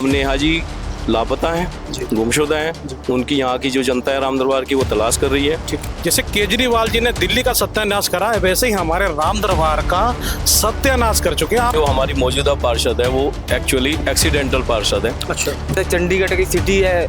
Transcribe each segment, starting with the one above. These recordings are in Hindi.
नेहा जी लापता हैं, गुमशुदा हैं। उनकी यहाँ की जो जनता है रामदरबार की, वो तलाश कर रही है। जैसे केजरीवाल जी ने दिल्ली का सत्यानाश करा है, वैसे ही हमारे रामदरबार का सत्यानाश कर चुके हैं। जो हमारी मौजूदा पार्षद है वो एक्चुअली एक्सीडेंटल पार्षद है। अच्छा, चंडीगढ़ की सिटी है,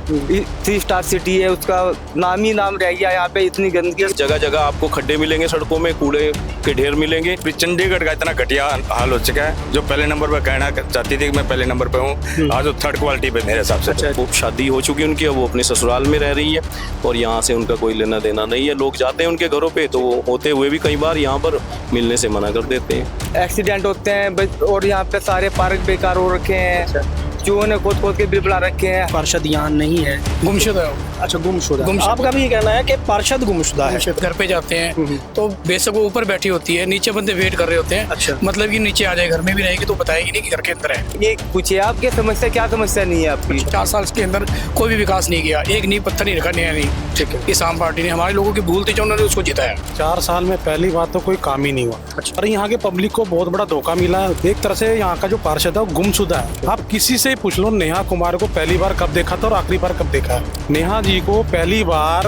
3 स्टार सिटी है, उसका नाम ही नाम रह गया। यहाँ पे इतनी गंदगी, जगह जगह आपको खड्डे मिलेंगे, सड़कों में कूड़े के ढेर मिलेंगे। चंडीगढ़ का इतना घटिया हाल हो चुका है, जो पहले नंबर पर कहना चाहती थी कि मैं पहले नंबर पे हूँ, आज वो थर्ड क्वालिटी पे मेरे हिसाब से। वो शादी हो चुकी है उनकी, अब वो अपने ससुराल में रह रही है और यहाँ से उनका कोई लेना देना नहीं है। लोग जाते हैं उनके घरों पे तो वो होते हुए भी कई बार यहाँ पर मिलने से मना कर देते हैं। एक्सीडेंट होते हैं और यहाँ पे सारे पार्क बेकार हो रखे हैं, चूहों ने खोद खोद के बिल बना रखे हैं। पार्षद यहाँ नहीं है, गुमशुदा है। अच्छा, गुमशुदा। आपका भी ये कहना है कि पार्षद गुमशुदा है। घर पे जाते हैं तो बेशक वो ऊपर बैठी होती है, नीचे बंदे वेट कर रहे होते हैं। अच्छा, मतलब कि नीचे आ जाए, घर में भी रहेगी तो बताएगी नहीं कि घर के अंदर है। ये पूछिए आपकी समस्या, क्या समस्या नहीं है आपकी? 4 साल के अंदर कोई भी विकास नहीं किया, एक नींव पत्थर नहीं रखा नया नहीं। ठीक है। इस आम पार्टी ने हमारे लोगों की भूल थी जो उन्होंने उसको जिताया। 4 साल में पहली बात तो कोई काम ही नहीं हुआ। अच्छा, और यहाँ के पब्लिक को बहुत बड़ा धोखा मिला है। एक तरह से यहाँ का जो पार्षद है वो गुमशुदा है। आप किसी से पूछ लो, नेहा कुमार को पहली बार कब देखा था और आखिरी बार कब देखा है? नेहा जी को पहली बार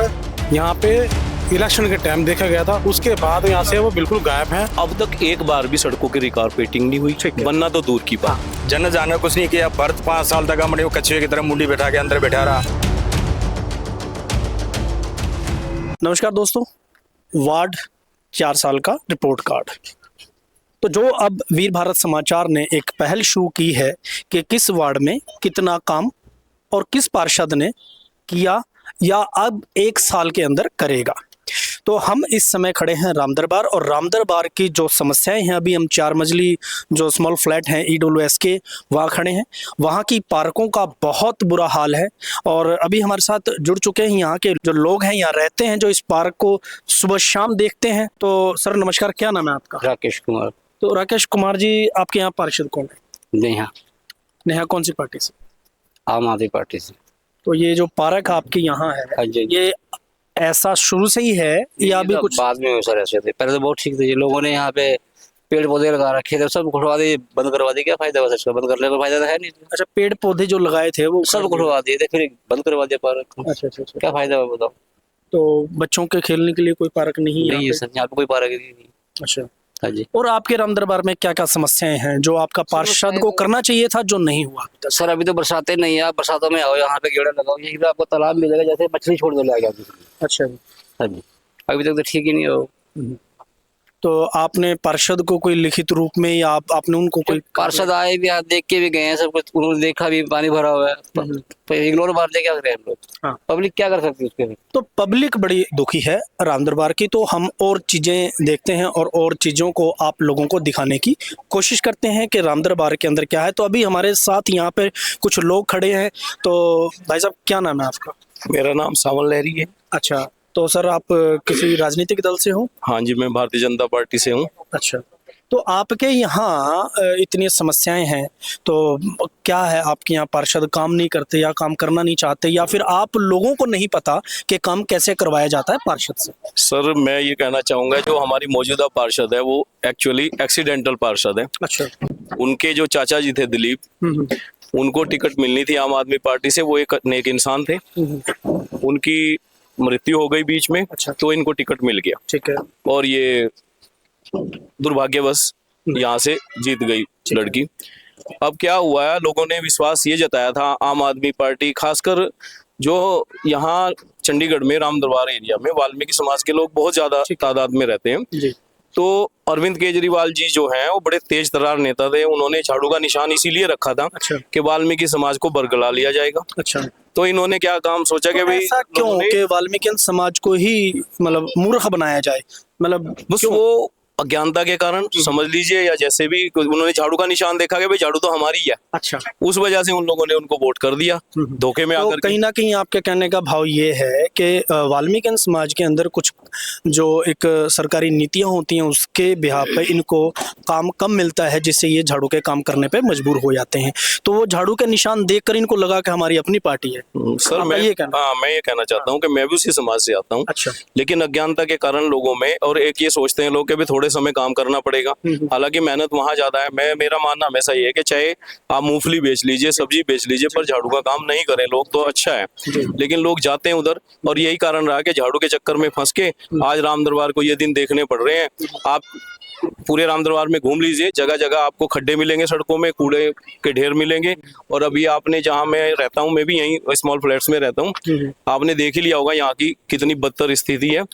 यहाँ पे इलेक्शन के टाइम देखा गया था, उसके बाद यहाँ से वो बिल्कुल गायब हैं। अब तक एक बार भी सड़कों की रिकारपेटिंग नहीं हुई, बनना तो दूर की बात। जन जाने कुछ नहीं किया। भरत 5 साल तक हमने वो कछुए की तरह मुंडी बैठा के अंदर बैठा रहा। नमस्कार दोस्तों, वार्ड 4 साल का रिपोर्ट कार्ड। तो जो अब वीर भारत समाचार ने एक पहल शुरू की है कि किस वार्ड में कितना काम और किस पार्षद ने किया या अब 1 साल के अंदर करेगा। तो हम इस समय खड़े हैं रामदरबार, और रामदरबार की जो समस्याएं हैं, अभी हम 4 मंजिली जो स्मॉल फ्लैट हैं EWS के, वहाँ खड़े हैं। वहाँ की पार्कों का बहुत बुरा हाल है और अभी हमारे साथ जुड़ चुके हैं यहाँ के जो लोग हैं, यहाँ रहते हैं, जो इस पार्क को सुबह शाम देखते हैं। तो सर नमस्कार, क्या नाम है आपका? राकेश कुमार। तो राकेश कुमार जी, आपके यहाँ पार्षद कौन है? नेहा। नेहा कौन सी पार्टी से? आम आदमी पार्टी से। तो ये जो पार्क आपके यहाँ है, हाँ जी। ये ऐसा शुरू से ही है या अभी कुछ बाद में सर ऐसे थे? पहले तो बहुत ठीक थे, लोगों ने यहाँ पे पेड़ पौधे लगा रखे थे, सब उखड़वा दिए, बंद करवा दिए। क्या फायदा बस इसका? बंद करने का फायदा तो है नहीं। अच्छा, पेड़ पौधे जो लगाए थे वो सब उखड़वा दिए थे, फिर बंद करवा दिया पार्क। अच्छा अच्छा अच्छा। क्या फायदा है बताओ? तो बच्चों के खेलने के लिए कोई पार्क नहीं है नहीं है सर, यहाँ पे कोई पार्क ही नहीं। अच्छा। हाँ जी। और आपके रामदरबार में क्या क्या समस्याएं हैं जो आपका पार्षद को करना चाहिए था, जो नहीं हुआ? सर अभी तो बरसातें नहीं है, बरसातों में आओ, यहाँ पे गेड़ा लगाओ, यहीं पे आपको तालाब मिलेगा, जैसे मछली छोड़ दो लाएगा। अच्छा। हाँ जी, अभी तक तो ठीक ही नहीं हो। तो आपने पार्षद को कोई लिखित रूप में या आपने उनको कोई पार्षद आए भी, यहाँ देख के भी गए हैं, सब कुछ उन्होंने देखा भी, पानी भरा हुआ है, तो इग्नोर मार दे क्या करें हम लोग? हाँ। पब्लिक क्या कर सकती है उसके लिए? तो पब्लिक बड़ी दुखी है रामदरबार की। तो हम और चीज़ें देखते हैं और चीज़ों को आप लोगों को दिखाने की कोशिश करते हैं कि रामदरबार के अंदर क्या है। तो अभी हमारे साथ यहाँ पे कुछ लोग खड़े हैं। तो भाई साहब, क्या नाम है आपका? मेरा नाम सावन लहरी है। अच्छा, तो सर आप किसी राजनीतिक दल से हो? हाँ जी, मैं भारतीय जनता पार्टी से हूँ। अच्छा, तो आपके यहाँ इतनी समस्याएं हैं, तो क्या है आपके यहाँ पार्षद काम नहीं करते या काम करना नहीं चाहते, या फिर आप लोगों को नहीं पता कि काम कैसे करवाया जाता है पार्षद से? सर मैं ये कहना चाहूँगा, जो हमारी मौजूदा पार्षद है वो एक्चुअली एक्सीडेंटल पार्षद है। अच्छा। उनके जो चाचा जी थे दिलीप, उनको टिकट मिलनी थी आम आदमी पार्टी से। वो एक नेक इंसान थे, उनकी मृत्यु हो गई बीच में। अच्छा। तो इनको टिकट मिल गया। ठीक है। और ये दुर्भाग्यवश यहाँ से जीत गई लड़की। अब क्या हुआ है, लोगों ने विश्वास ये जताया था, आम आदमी पार्टी खासकर जो यहाँ चंडीगढ़ में रामदरबार एरिया में वाल्मीकि समाज के लोग बहुत ज्यादा तादाद में रहते हैं जी। तो अरविंद केजरीवाल जी जो हैं वो बड़े तेज तर्रार नेता थे। उन्होंने झाड़ू का निशान इसीलिए रखा था कि वाल्मीकि समाज को बरगला लिया जाएगा। अच्छा। तो इन्होंने क्या काम सोचा कि भाई ऐसा क्यों कि वाल्मीकि समाज को ही मतलब मूर्ख बनाया जाए? मतलब बस वो अज्ञानता के कारण समझ लीजिए, या जैसे भी उन्होंने झाड़ू का निशान देखा कि भाई झाड़ू तो हमारी है। अच्छा। उस वजह से उन लोगों ने उनको वोट कर दिया धोखे में तो आकर। कहीं ना कहीं आपके कहने का भाव ये है कि वाल्मीकि समाज के अंदर कुछ जो एक सरकारी नीतियां होती हैं उसके बिहाफ पे इनको काम कम मिलता है, जिससे ये झाड़ू के काम करने पे मजबूर हो जाते हैं। तो वो झाड़ू के निशान देखकर इनको लगा कि हमारी अपनी पार्टी है। सर मैं ये कहना चाहता हूँ कि मैं भी उसी समाज से आता हूँ। अच्छा। लेकिन अज्ञानता के कारण लोगों में, और एक ये सोचते हैं लोग कि भाई थोड़े समय काम करना पड़ेगा। हालांकि मेहनत वहां ज्यादा है। मेरा मानना हमेशा ये है कि चाहे आप मूंगफली बेच लीजिए, सब्जी बेच लीजिए, पर झाड़ू का काम नहीं करें लोग तो अच्छा है। लेकिन लोग जाते हैं उधर, और यही कारण रहा कि झाड़ू के चक्कर में फंस के आज राम दरबार को ये दिन देखने पड़ रहे हैं। आप पूरे राम दरबार में घूम लीजिए, जगह जगह आपको खड्डे मिलेंगे, सड़कों में कूड़े के ढेर मिलेंगे। और अभी आपने, जहाँ मैं रहता हूँ, मैं भी यहीं स्मॉल फ्लैट्स में रहता हूँ, आपने देख ही लिया होगा यहाँ की कितनी बदतर स्थिति है।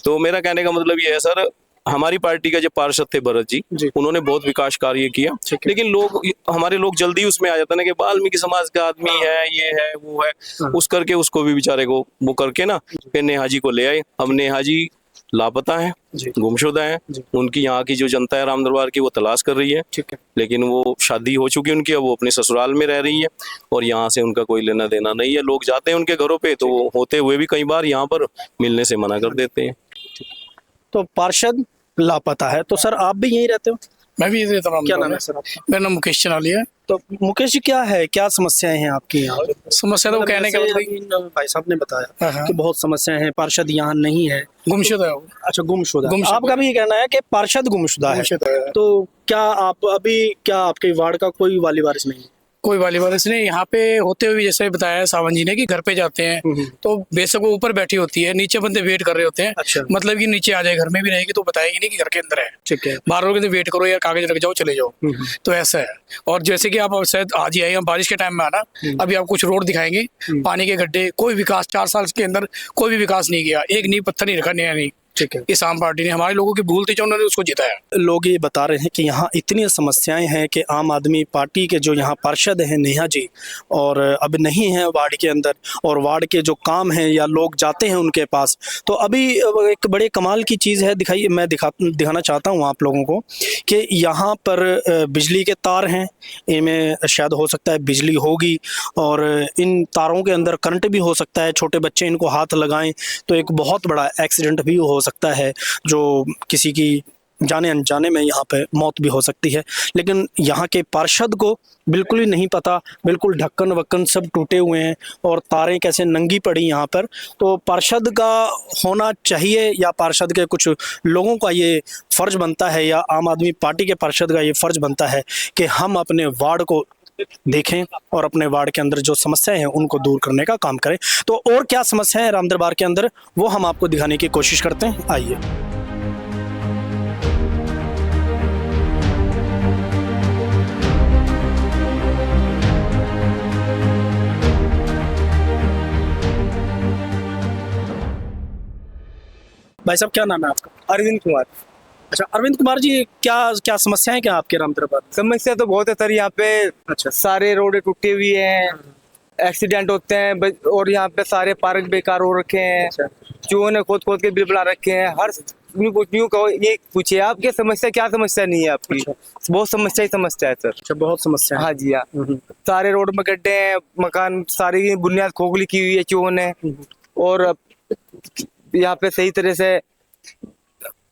तो मेरा कहने का मतलब ये है सर, हमारी पार्टी के जो पार्षद थे भरत जी, उन्होंने बहुत विकास कार्य किया, लेकिन लोग, हमारे लोग जल्दी उसमें आ जाते हैं कि वाल्मीकि समाज का आदमी है, ये है वो है, उस करके उसको भी बेचारे को वो करके ना फिर नेहा जी को ले आए। अब नेहा जी लापता है, गुमशुदा है। उनकी यहाँ की जो जनता है राम दरबार की, वो तलाश कर रही है। लेकिन वो शादी हो चुकी है उनकी, अब वो अपने ससुराल में रह रही है और यहाँ से उनका कोई लेना देना नहीं है। लोग जाते हैं उनके घरों पे, तो वो होते हुए भी कई बार यहाँ पर मिलने से मना कर देते हैं। तो पार्षद लापता है, तो सर आप भी यहीं रहते हो? मैं भी इधर तमाम। क्या नाम है सर आपका? मेरा नाम मुकेश चनालिया है। तो मुकेश जी, क्या है, क्या समस्याएं हैं आपकी यहाँ? समस्या तो मतलब कहने का जैसे मतलब अभी भाई साहब ने बताया हाँ। कि बहुत समस्याएं हैं, पार्षद यहाँ नहीं है, गुमशुदा है वो। अच्छा गुमशुदा। गुमशुदा। आपका भी ये कहना है कि पार्षद गुमशुदा है। गुमशुदा है। तो क्या आप अभी, क्या आपके वार्ड का कोई वाली वारिस नहीं है? कोई वाली वारिस नहीं यहाँ पे होते हुए, जैसे बताया सावन जी ने कि घर पे जाते हैं तो बेशक वो ऊपर बैठी होती है, नीचे बंदे वेट कर रहे होते हैं। अच्छा। मतलब कि नीचे आ जाए, घर में भी रहेगी तो बताएगी नहीं कि घर के अंदर है। ठीक है। बाहर लोग वेट करो यार, कागज रख जाओ, चले जाओ। तो ऐसा है। और जैसे कि आप शायद आज ही आए, हम बारिश के टाइम में आना, अभी आप कुछ रोड दिखाएंगे, पानी के गड्ढे, कोई विकास 4 साल के अंदर कोई भी विकास नहीं किया, एक नींव पत्थर नहीं रखा, नया नहीं। ठीक है। इस आम पार्टी ने हमारे लोगों की भूल थी जो उन्होंने उसको जिताया। लोग ये बता रहे हैं कि यहाँ इतनी समस्याएं हैं कि आम आदमी पार्टी के जो यहाँ पार्षद हैं नेहा जी, और अब नहीं है वार्ड के अंदर, और वार्ड के जो काम हैं या लोग जाते हैं उनके पास। तो अभी एक बड़े कमाल की चीज़ है, मैं दिखाना चाहता हूँ आप लोगों को कि यहाँ पर बिजली के तार हैं, इनमें शायद हो सकता है बिजली होगी, और इन तारों के अंदर करंट भी हो सकता है। छोटे बच्चे इनको हाथ लगाएं तो एक बहुत बड़ा एक्सीडेंट भी हो सकता है, जो किसी की जाने अनजाने में यहाँ पे मौत भी हो सकती है। लेकिन यहाँ के पार्षद को बिल्कुल ही नहीं पता, बिल्कुल ढक्कन वक्कन सब टूटे हुए हैं और तारें कैसे नंगी पड़ी यहाँ पर। तो पार्षद का होना चाहिए, या पार्षद के कुछ लोगों का ये फ़र्ज बनता है, या आम आदमी पार्टी के पार्षद का ये फ़र्ज बनता है कि हम अपने वार्ड को देखें और अपने वार्ड के अंदर जो समस्याएं हैं उनको दूर करने का काम करें। तो और क्या समस्याएं हैं राम दरबार के अंदर, वो हम आपको दिखाने की कोशिश करते हैं। आइए। भाई साहब, क्या नाम है आपका? अरविंद कुमार। अच्छा अरविंद कुमार जी, क्या क्या समस्याएं क्या आपके राम दरबार? समस्या तो बहुत है सर यहाँ पे। अच्छा। सारे रोड टूटी हुई हैं, एक्सीडेंट होते हैं, और यहाँ पे सारे पार्क बेकार हो रखे हैं। चूहों ने खोद खोद के बिल बना रखे हैं। हर यूं कहो, ये पूछिए आप क्या समस्या, क्या समस्या नहीं है आपकी? बहुत समस्या ही समस्या है सर। अच्छा, बहुत समस्या है। हाँ जी हाँ। सारे रोड में गड्ढे हैं, मकान सारी बुनियाद खोखली की हुई है चूहों ने, और यहाँ पे सही तरह से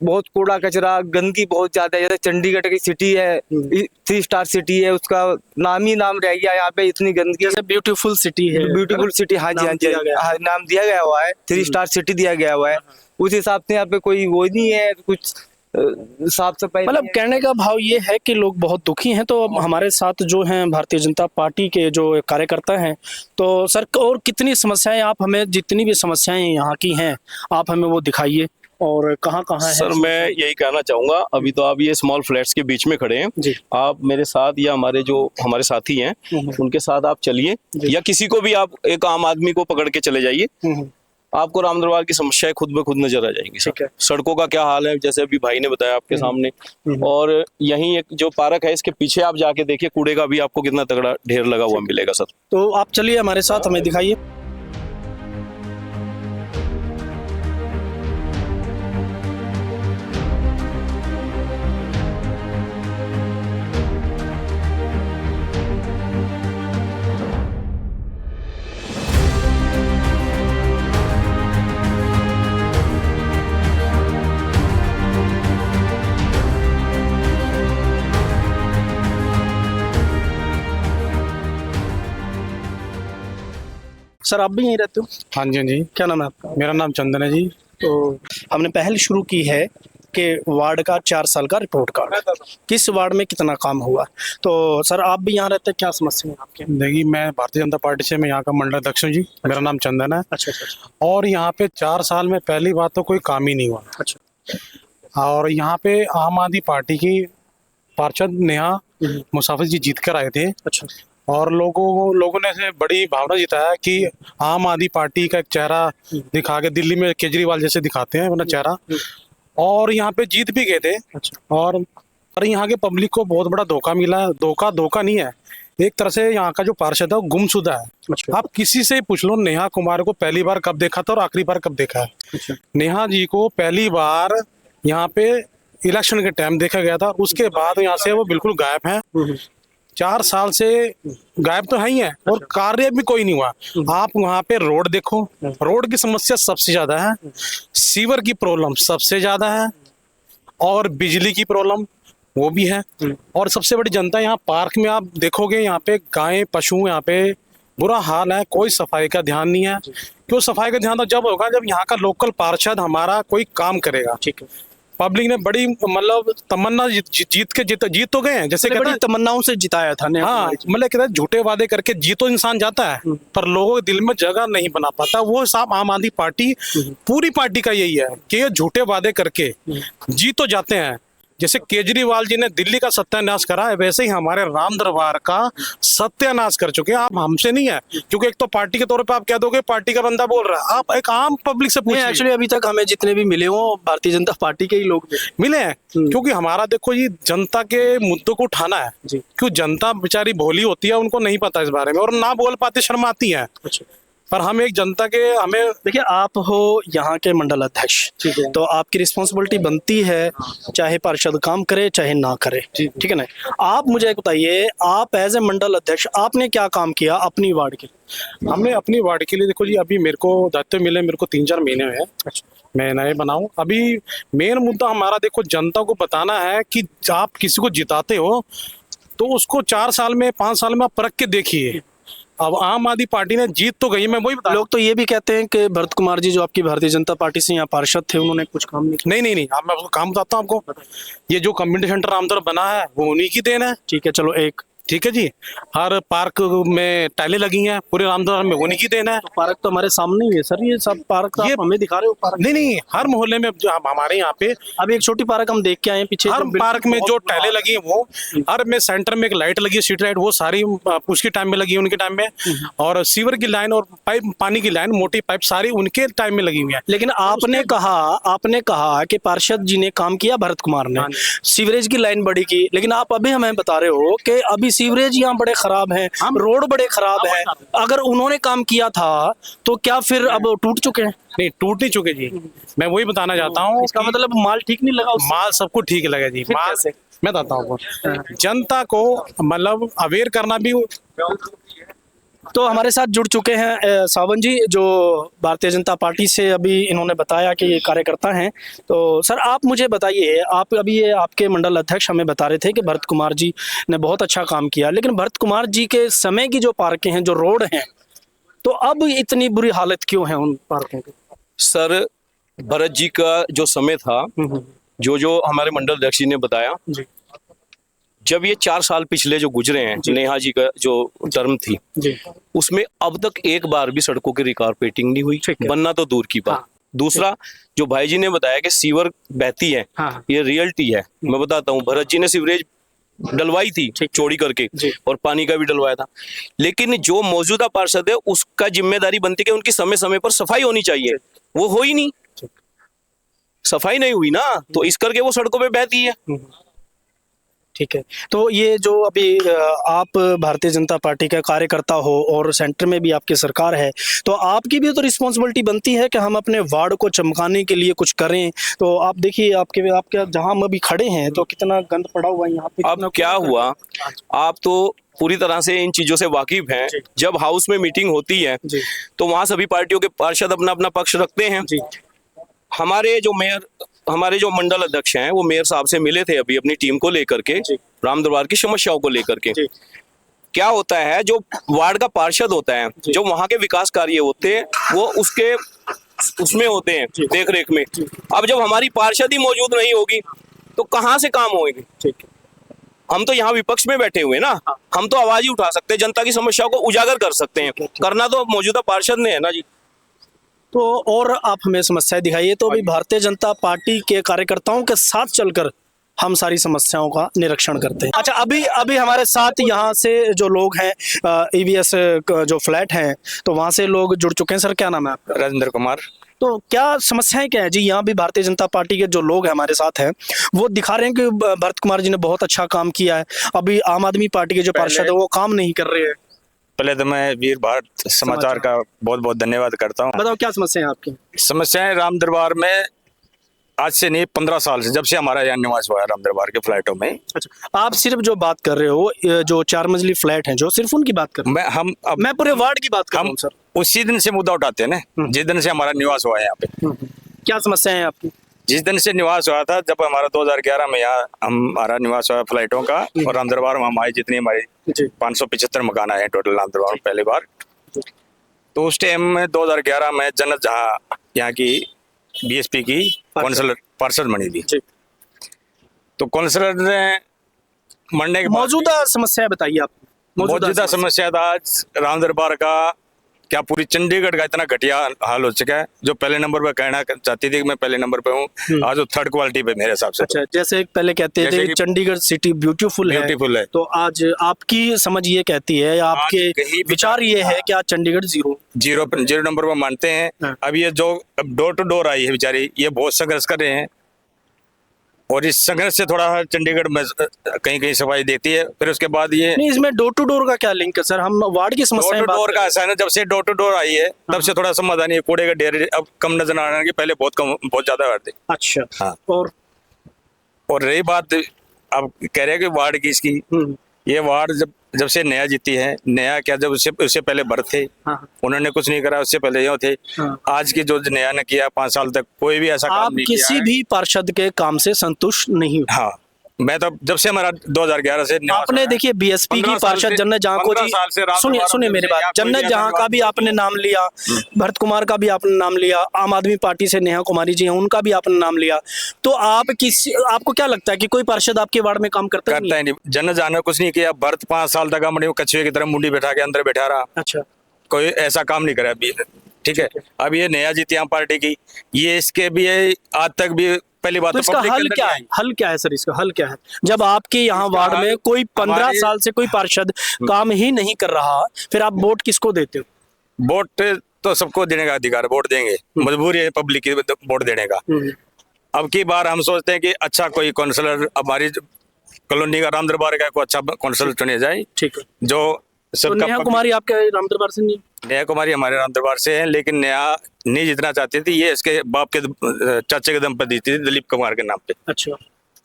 बहुत कूड़ा कचरा, गंदगी बहुत ज्यादा है। जैसे चंडीगढ़ की सिटी है, 3 स्टार सिटी है, उसका नाम ही नाम रह गया। यहाँ पे इतनी गंदगी, जैसे ब्यूटीफुल सिटी है। ब्यूटीफुल सिटी, हाँ जी हाँ जी, नाम दिया गया हुआ है, 3 स्टार सिटी दिया गया हुआ है। उस हिसाब से यहाँ पे कोई वो नहीं है, कुछ साफ सफाई। मतलब कहने का भाव ये है कि लोग बहुत दुखी हैं। तो अब हमारे साथ जो हैं भारतीय जनता पार्टी के जो कार्यकर्ता हैं, तो सर और कितनी समस्याएं, आप हमें जितनी भी समस्याएं यहाँ की हैं आप हमें वो दिखाइए, और कहाँ कहाँ है। सर मैं यही कहना चाहूंगा, अभी तो आप ये स्मॉल फ्लैट्स के बीच में खड़े हैं जी। आप मेरे साथ, या हमारे साथी हैं उनके साथ आप चलिए, या किसी को भी आप एक आम आदमी को पकड़ के चले जाइए, आपको राम दरबार की समस्याएं खुद ब खुद नजर आ जाएंगी। ठीक है। सड़कों का क्या हाल है, जैसे अभी भाई ने बताया आपके सामने, और यहीं एक जो पार्क है इसके पीछे आप जाके देखिए, कूड़े का भी आपको कितना तगड़ा ढेर लगा हुआ मिलेगा सर। तो आप चलिए हमारे साथ, हमें दिखाइए। सर आप भी यहीं रहते हो? हाँ जी हाँ जी। क्या नाम है आपका? मेरा नाम चंदन है जी। तो हमने पहल शुरू की है आपके वार्ड का 4 साल का रिपोर्ट कार्ड, किस वार्ड में कितना काम हुआ? तो सर आप भी यहाँ रहते हैं, क्या समस्या है आपके? देखिए, मैं भारतीय जनता पार्टी से, मैं यहाँ का मंडल अध्यक्ष हूँ जी। मेरा नाम चंदन है। अच्छा अच्छा और यहाँ पे 4 साल में पहली बात तो कोई काम ही नहीं हुआ। अच्छा। और यहाँ पे आम आदमी पार्टी की पार्षद नेहा मुसाफिर जी जीत कर आए थे। अच्छा। और लोगों ने से बड़ी भावना जताया कि आम आदमी पार्टी का एक चेहरा दिखा के, दिल्ली में केजरीवाल जैसे दिखाते हैं अपना चेहरा, और यहाँ पे जीत भी गए थे। अच्छा। और यहाँ के पब्लिक को बहुत बड़ा धोखा मिला है। धोखा नहीं है, एक तरह से यहाँ का जो पार्षद है वो गुमशुदा है। अच्छा। आप किसी से पूछ लो, नेहा कुमार को पहली बार कब देखा था और आखिरी बार कब देखा है? अच्छा। नेहा जी को पहली बार यहाँ पे इलेक्शन के टाइम देखा गया था, उसके बाद यहाँ से वो बिल्कुल गायब हैं। 4 साल से गायब तो है ही है, और कार्य भी कोई नहीं हुआ। आप वहाँ पे रोड देखो, रोड की समस्या सबसे ज्यादा है, सीवर की प्रॉब्लम सबसे ज्यादा है, और बिजली की प्रॉब्लम वो भी है। और सबसे बड़ी जनता यहाँ पार्क में आप देखोगे, यहाँ पे गायें पशु, यहाँ पे बुरा हाल है, कोई सफाई का ध्यान नहीं है। क्यों सफाई का ध्यान तो जब होगा जब यहाँ का लोकल पार्षद हमारा कोई काम करेगा। ठीक है। पब्लिक ने बड़ी मतलब तमन्ना जीत तो गए हैं, जैसे कहते बड़ी हैं। तमन्नाओं से जिताया था ने। हाँ, मतलब कहते हैं झूठे वादे करके जीतो इंसान जाता है, पर लोगों के दिल में जगह नहीं बना पाता। वो हिसाब आम आदमी पार्टी, पूरी पार्टी का यही है कि ये झूठे वादे करके जीतो जाते हैं। जैसे केजरीवाल जी ने दिल्ली का सत्यानाश करा है, वैसे ही हमारे राम दरबार का सत्यानाश कर चुके हैं। आप हमसे नहीं है, क्योंकि एक तो पार्टी के तौर पे आप कह दोगे पार्टी का बंदा बोल रहा है, आप एक आम पब्लिक से पूछिए। एक्चुअली अभी तक हमें जितने भी मिले हो भारतीय जनता पार्टी के ही लोग मिले हैं, क्योंकि हमारा देखो ये जनता के मुद्दों को उठाना है। क्यों जनता बेचारी भोली होती है, उनको नहीं पता इस बारे में, और ना बोल पाते, शर्माती है। पर हम एक जनता के, हमें देखिए आप हो यहाँ के मंडल अध्यक्ष, तो आपकी रिस्पॉन्सिबिलिटी बनती है, चाहे पार्षद काम करे चाहे ना करे, ठीक है ना? आप मुझे बताइए, आप एज ए मंडल अध्यक्ष आपने क्या काम किया अपनी वार्ड के? हमने अपनी वार्ड के लिए, देखो जी, अभी मेरे को दायित्व मिले, मेरे को 3-4 महीने हुए हैं, मैं नए बनाऊं। अभी मेन मुद्दा हमारा, देखो, जनता को बताना है कि आप किसी को जिताते हो तो उसको 4 साल में, 5 साल में आप परख के देखिए। अब आम आदमी पार्टी ने जीत तो गई, मैं वही बता। लोग तो ये भी कहते हैं कि भरत कुमार जी जो आपकी भारतीय जनता पार्टी से यहाँ पार्षद थे, उन्होंने कुछ काम नहीं किया। नहीं, अब मैं आपको काम बताता हूँ आपको। ये जो कम्युनिटी सेंटर रामदर बना है वो उन्हीं की देन है। ठीक है, चलो एक, ठीक है जी। हर पार्क में टाइलें लगी हैं, पूरे रामदरबार में उन्हीं की देन है। पार्क तो हमारे सामने ही है सर, ये सब पार्क तो ये आप हमें दिखा रहे हो पार्क? नहीं, हर मोहल्ले में जो हमारे यहाँ पे अभी एक छोटी पार्क हम देख के आए हैं पीछे, हर पार्क में जो टाइलें लगी हैं वो, हर में सेंटर में एक लाइट लगी है, स्ट्रीट लाइट, वो सारी उसके टाइम में लगी है, उनके टाइम में। और सीवर की लाइन और पाइप, पानी की लाइन, मोटी पाइप सारी उनके टाइम में लगी हुई है। लेकिन आपने कहा कि पार्षद जी ने काम किया, भरत कुमार ने सीवरेज की लाइन बड़ी की, लेकिन आप अभी हमें बता रहे हो कि अभी सीवरेज यहाँ बड़े खराब हैं, रोड बड़े खराब हैं। अगर उन्होंने काम किया था तो क्या फिर अब टूट चुके हैं? नहीं, टूट नहीं चुके जी। मैं वही बताना चाहता हूँ। इसका मतलब माल ठीक नहीं लगा उससे? माल सबको ठीक लगा जी। माल से मैं बताता हूँ आपको, जनता को मतलब अवेयर करना भी। तो हमारे साथ जुड़ चुके हैं सावन जी, जो भारतीय जनता पार्टी से अभी इन्होंने बताया कि ये कार्यकर्ता हैं। तो सर आप मुझे बताइए, आप अभी ये आपके मंडल अध्यक्ष हमें बता रहे थे कि भरत कुमार जी ने बहुत अच्छा काम किया, लेकिन भरत कुमार जी के समय की जो पार्कें हैं, जो रोड हैं, तो अब इतनी बुरी हालत क्यों है उन पार्कों की? सर, भरत जी का जो समय था, जो हमारे मंडल अध्यक्ष जी ने बताया, जब ये 4 साल पिछले जो गुजरे हैं, नेहा जी का जो टर्म थी, उसमें अब तक एक बार भी सड़कों की रिकारपेटिंग नहीं हुई, बनना तो दूर की बात। दूसरा, जो भाई जी ने बताया कि सीवर बहती है, ये रियलिटी है। मैं बताता हूँ, भरत जी ने सीवरेज डलवाई थी चौड़ी करके, और पानी का भी डलवाया था, लेकिन जो मौजूदा पार्षद है उसका जिम्मेदारी बनती है कि उनकी समय समय पर सफाई होनी चाहिए, वो हो ही नहीं, सफाई नहीं हुई ना, तो इस करके वो सड़कों पे बहती है। ठीक है, तो ये जो अभी आप भारतीय जनता पार्टी का कार्यकर्ता हो और सेंटर में भी आपकी सरकार है, तो आपकी भी तो रिस्पॉन्सिबिलिटी बनती है कि हम अपने वार्ड को चमकाने के लिए कुछ करें। तो आप देखिए, आपके जहां हम अभी खड़े हैं तो कितना गंद पड़ा हुआ है यहाँ पे। अब क्या हुआ, आप तो पूरी तरह से इन चीजों से वाकिफ हैं। जब हाउस में मीटिंग होती है तो वहां सभी पार्टियों के पार्षद अपना अपना पक्ष रखते हैं। हमारे जो मंडल अध्यक्ष हैं वो मेयर साहब से मिले थे अभी अपनी टीम को लेकर के, राम दरबार की समस्याओं को लेकर के। क्या होता है, जो वार्ड का पार्षद होता है, जो वहां के विकास कार्य होते हैं, वो उसके उसमें होते हैं, देख रेख में। अब जब हमारी पार्षद ही मौजूद नहीं होगी तो कहाँ से काम होंगे? ठीक है। हम तो यहाँ विपक्ष में बैठे हुए हैं ना, हम तो आवाज ही उठा सकते हैं, जनता की समस्याओं को उजागर कर सकते हैं, करना तो मौजूदा पार्षद ने है ना जी। तो और आप हमें समस्याएं दिखाइए। तो अभी भारतीय जनता पार्टी के कार्यकर्ताओं के साथ चलकर हम सारी समस्याओं का निरीक्षण करते हैं। अच्छा, अभी हमारे साथ यहाँ से जो लोग हैं ईवीएस जो फ्लैट हैं, तो वहाँ से लोग जुड़ चुके हैं। सर, क्या नाम है आपका? राजेंद्र कुमार। तो क्या समस्याएं क्या है जी? यहाँ भी भारतीय जनता पार्टी के जो लोग हैं हमारे साथ हैं, वो दिखा रहे हैं कि भरत कुमार जी ने बहुत अच्छा काम किया है। अभी आम आदमी पार्टी के जो पार्षद है वो काम नहीं कर रहे हैं। पहले तो मैं वीर भारत समाचार का बहुत बहुत धन्यवाद करता हूँ। बताओ क्या समस्या है आपकी? समस्याएं राम दरबार में आज से नहीं 15 साल से, जब से हमारा यहाँ निवास हुआ है राम दरबार के फ्लैटों में। अच्छा, आप सिर्फ जो बात कर रहे हो, जो 4 मंजिली फ्लैट हैं, जो सिर्फ उनकी बात कर रहे हो? मैं पूरे वार्ड की बात कर रहा हूँ सर। उसी दिन से मुद्दा उठाते हैं ना, जिस दिन से हमारा निवास हुआ है यहाँ पे। क्या समस्या है आपकी? जिस दिन से निवास हुआ था, जब हमारा 2011 में यहाँ हमारा निवास हुआ फ्लाइटों का, और राम दरबार में हमारी जितनी हमारी 575 मकान आए हैं टोटल राम दरबार में पहली बार। तो उस टाइम में 2011 में जन्नत जहाँ यहाँ की बीएसपी की काउंसलर पार्षद बनी थी। तो काउंसलर ने मरने के बाद मौजूदा समस्या बताइए आप। मौजूदा समस्या था आज राम दरबार का, क्या पूरी चंडीगढ़ का इतना घटिया हाल हो चुका है। जो पहले नंबर पे कहना चाहती थी कि मैं पहले नंबर पे हूँ, आज वो 3rd क्वालिटी पे मेरे हिसाब से। अच्छा, जैसे पहले कहते थे चंडीगढ़ सिटी ब्यूटीफुल है, तो आज आपकी समझ ये कहती है या आपके विचार ये है कि आज चंडीगढ़ जीरो नंबर पर मानते हैं। अब ये जो डोर टू डोर आई है बेचारी, ये बहुत संघर्ष कर रहे हैं, और इस संघर्ष से थोड़ा चंडीगढ़ में कहीं कहीं सफाई देती है। फिर उसके बाद ये नहीं, इसमें डोर टू डोर का क्या लिंक है सर? हम वार्ड की समस्या डोर का ऐसा है ना, जब से डोर टू डोर आई है तब से थोड़ा समाधान है। कूड़े के ढेर अब कम नजर आ रहे हैं, पहले बहुत कम, बहुत ज्यादा थे। अच्छा, हाँ। और रही बात अब कह रहे हैं कि वार्ड की इसकी, ये वार्ड जब से नया जीती है, नया क्या, जब उससे पहले भरत थे, उन्होंने कुछ नहीं करा, उससे पहले यो थे। आज की जो नया ने किया 5 साल तक कोई भी ऐसा काम नहीं किया। आप किसी भी पार्षद के काम से संतुष्ट नहीं? हाँ, मैं तो जब से हमारा 2011 से आपने देखिए बीएसपी की पार्षद जन्नत जहाँ को जी, सुनिए मेरी बात, जन्नत जहाँ का भी आपने नाम लिया, भरत कुमार का भी आपने नाम लिया, आम आदमी पार्टी से नेहा कुमारी जी हैं, उनका भी आपने नाम लिया, तो आपको क्या लगता है कि कोई पार्षद आपके वार्ड में काम करता है नहीं? जन्नत जहाँ ने कुछ नहीं किया। भरत 5 साल तक हमने कछुए की तरह मुंडी बैठा के अंदर बैठा रहा। अच्छा, कोई ऐसा काम नहीं करा अभी। ठीक है, अब ये नया जीती आम पार्टी की, ये इसके भी आज तक भी पहली बात। तो इसका हल क्या है? हल क्या है सर? इसका हल क्या है? जब आपके यहाँ वार्ड में कोई 15 साल से कोई पार्षद काम ही नहीं कर रहा, फिर आप वोट किसको देते हो? वोट तो सबको देने का अधिकार, वोट देंगे, मजबूरी है पब्लिक की वोट देने का। अब की बार हम सोचते हैं कि अच्छा कोई काउंसलर हमारी कॉलोनी का राम दरबार का कोई अच्छा काउंसलर चुने जाए। ठीक है, जो तो नेहा कुमारी आपके राम दरबार से नहीं? नेहा कुमारी हमारे राम दरबार से है, लेकिन नेहा नहीं जितना चाहती थी, ये इसके बाप के चाचे के दम पर दी थी, दिलीप कुमार के नाम पे। अच्छा,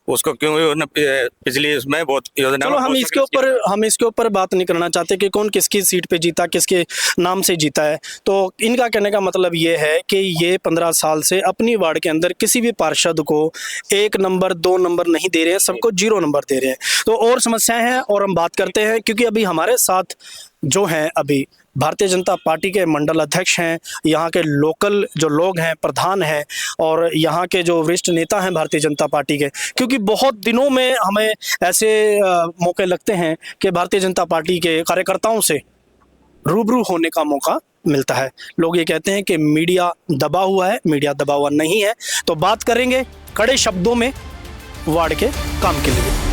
उसको क्यों पिछली इसमें बहुत योजना। चलो हम इसके ऊपर बात नहीं करना चाहते कि कौन किसकी सीट पे जीता, किसके नाम से जीता है। तो इनका कहने का मतलब ये है कि ये 15 साल से अपनी वार्ड के अंदर किसी भी पार्षद को 1 नंबर 2 नंबर नहीं दे रहे हैं, सबको 0 नंबर दे रहे हैं। तो और समस्याएं हैं और हम बात करते हैं, क्योंकि अभी हमारे साथ जो हैं अभी भारतीय जनता पार्टी के मंडल अध्यक्ष हैं, यहाँ के लोकल जो लोग हैं, प्रधान हैं, और यहाँ के जो वरिष्ठ नेता हैं भारतीय जनता पार्टी के। क्योंकि बहुत दिनों में हमें ऐसे मौके लगते हैं कि भारतीय जनता पार्टी के कार्यकर्ताओं से रूबरू होने का मौका मिलता है। लोग ये कहते हैं कि मीडिया दबा हुआ है, मीडिया दबा हुआ नहीं है। तो बात करेंगे कड़े शब्दों में वार्ड के काम के लिए।